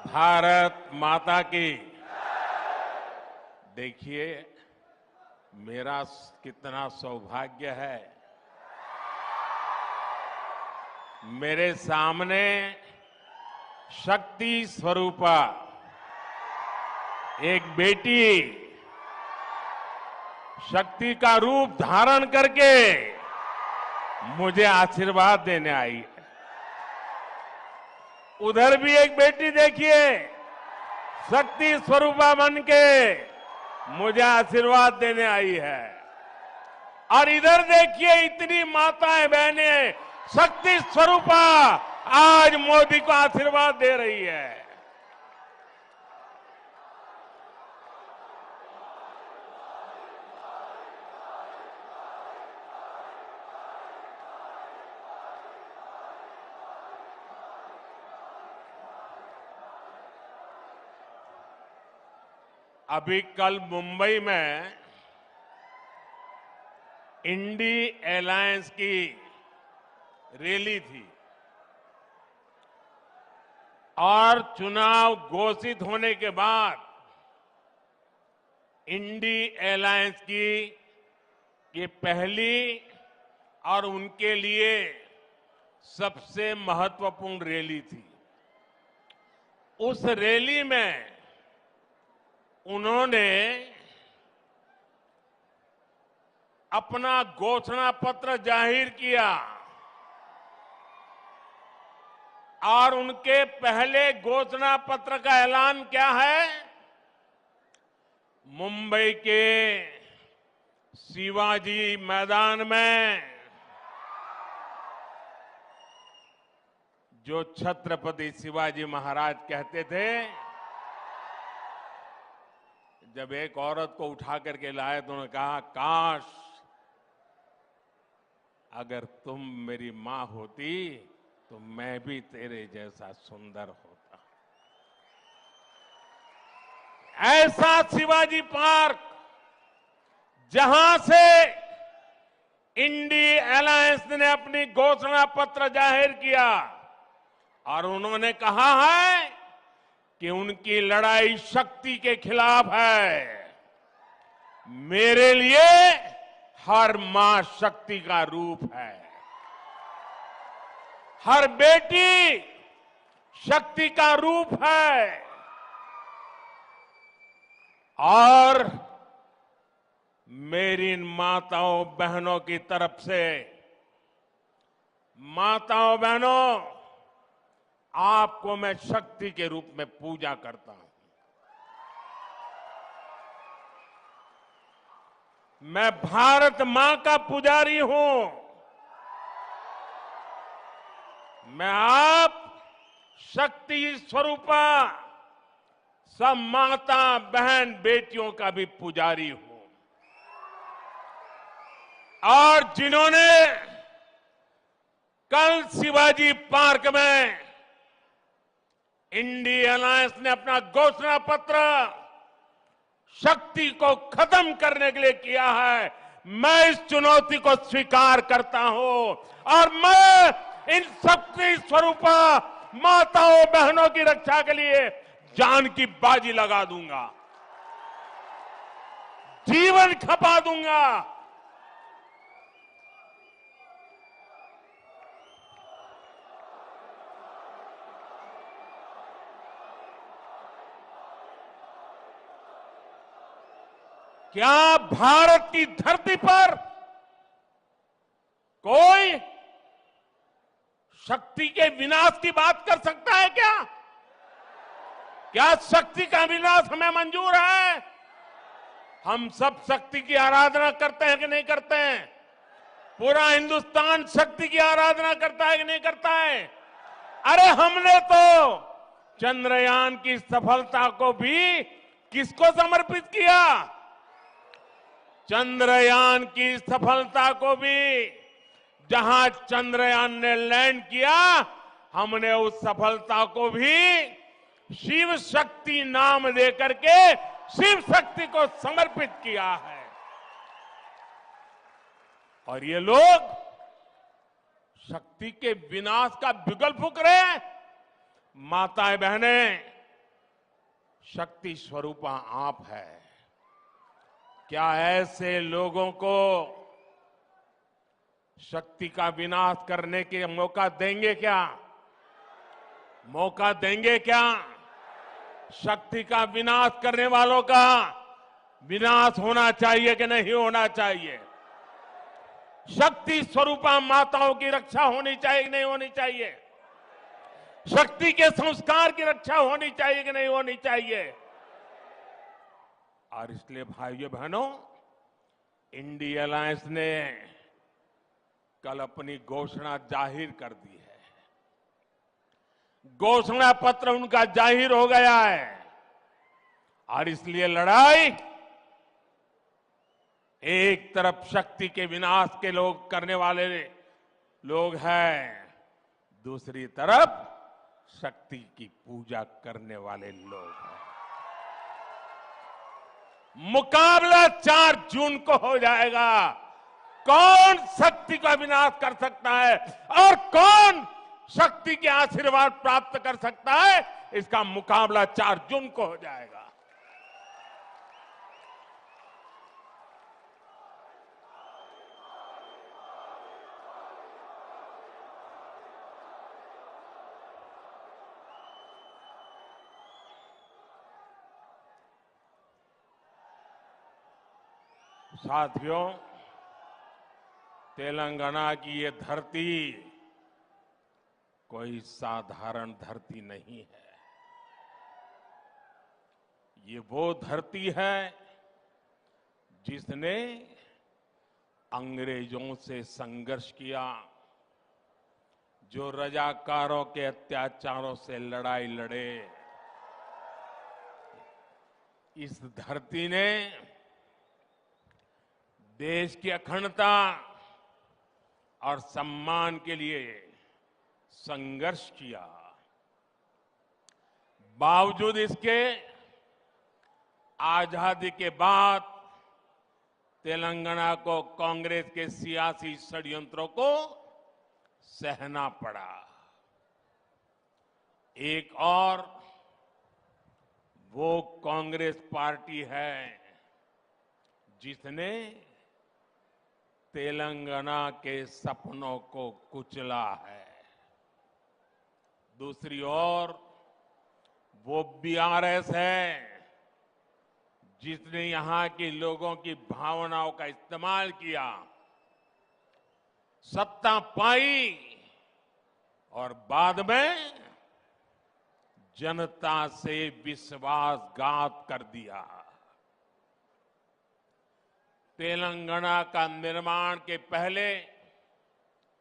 भारत माता की। देखिए, मेरा कितना सौभाग्य है, मेरे सामने शक्ति स्वरूपा एक बेटी शक्ति का रूप धारण करके मुझे आशीर्वाद देने आई है। उधर भी एक बेटी देखिए, शक्ति स्वरूपा बन के मुझे आशीर्वाद देने आई है। और इधर देखिए, इतनी माताएं बहनें शक्ति स्वरूपा आज मोदी को आशीर्वाद दे रही है। अभी कल मुंबई में इंडी एलायंस की रैली थी और चुनाव घोषित होने के बाद इंडी एलायंस की ये पहली और उनके लिए सबसे महत्वपूर्ण रैली थी। उस रैली में उन्होंने अपना घोषणा पत्र जाहिर किया और उनके पहले घोषणा पत्र का ऐलान क्या है? मुंबई के शिवाजी मैदान में जो छत्रपति शिवाजी महाराज कहते थे, जब एक औरत को उठा करके लाए तो उन्होंने कहा, काश अगर तुम मेरी मां होती तो मैं भी तेरे जैसा सुंदर होता। ऐसा शिवाजी पार्क, जहां से इंडी एलायंस ने अपनी घोषणा पत्र जाहिर किया और उन्होंने कहा है कि उनकी लड़ाई शक्ति के खिलाफ है। मेरे लिए हर मां शक्ति का रूप है, हर बेटी शक्ति का रूप है। और मेरी माताओं बहनों की तरफ से, माताओं बहनों, आपको मैं शक्ति के रूप में पूजा करता हूं। मैं भारत मां का पुजारी हूं। मैं आप शक्ति स्वरूपा सब माता बहन बेटियों का भी पुजारी हूं। और जिन्होंने कल शिवाजी पार्क में इंडी एलायंस ने अपना घोषणा पत्र शक्ति को खत्म करने के लिए किया है, मैं इस चुनौती को स्वीकार करता हूं और मैं इन शक्ति स्वरूपा माताओं बहनों की रक्षा के लिए जान की बाजी लगा दूंगा, जीवन खपा दूंगा। क्या भारत की धरती पर कोई शक्ति के विनाश की बात कर सकता है क्या? क्या शक्ति का विनाश हमें मंजूर है? हम सब शक्ति की आराधना करते हैं कि नहीं करते हैं? पूरा हिंदुस्तान शक्ति की आराधना करता है कि नहीं करता है? अरे हमने तो चंद्रयान की सफलता को भी किसको समर्पित किया? चंद्रयान की सफलता को भी, जहां चंद्रयान ने लैंड किया, हमने उस सफलता को भी शिव शक्ति नाम देकर के शिव शक्ति को समर्पित किया है। और ये लोग शक्ति के विनाश का बिगुल फूंक रहे हैं। माताएं बहनें, शक्ति स्वरूपा आप है। क्या ऐसे लोगों को शक्ति का विनाश करने के मौका देंगे क्या? मौका देंगे क्या? शक्ति का विनाश करने वालों का विनाश होना चाहिए कि नहीं होना चाहिए? शक्ति स्वरूपा माताओं की रक्षा होनी चाहिए कि नहीं होनी चाहिए? शक्ति के संस्कार की रक्षा होनी चाहिए कि नहीं होनी चाहिए? और इसलिए भाइयों बहनों, इंडिया अलायंस ने कल अपनी घोषणा जाहिर कर दी है। घोषणा पत्र उनका जाहिर हो गया है और इसलिए लड़ाई एक तरफ शक्ति के विनाश के लोग करने वाले लोग हैं, दूसरी तरफ शक्ति की पूजा करने वाले लोग हैं। मुकाबला 4 जून को हो जाएगा। कौन शक्ति का विनाश कर सकता है और कौन शक्ति के आशीर्वाद प्राप्त कर सकता है, इसका मुकाबला 4 जून को हो जाएगा। साथियों, तेलंगाना की ये धरती कोई साधारण धरती नहीं है। ये वो धरती है जिसने अंग्रेजों से संघर्ष किया, जो रजाकारों के अत्याचारों से लड़ाई लड़े। इस धरती ने देश की अखंडता और सम्मान के लिए संघर्ष किया। बावजूद इसके आजादी के बाद तेलंगाना को कांग्रेस के सियासी षड्यंत्रों को सहना पड़ा। एक और वो कांग्रेस पार्टी है जिसने तेलंगाना के सपनों को कुचला है। दूसरी ओर वो बीआरएस है जिसने यहां के लोगों की भावनाओं का इस्तेमाल किया, सत्ता पाई और बाद में जनता से विश्वासघात कर दिया। तेलंगाना का निर्माण के पहले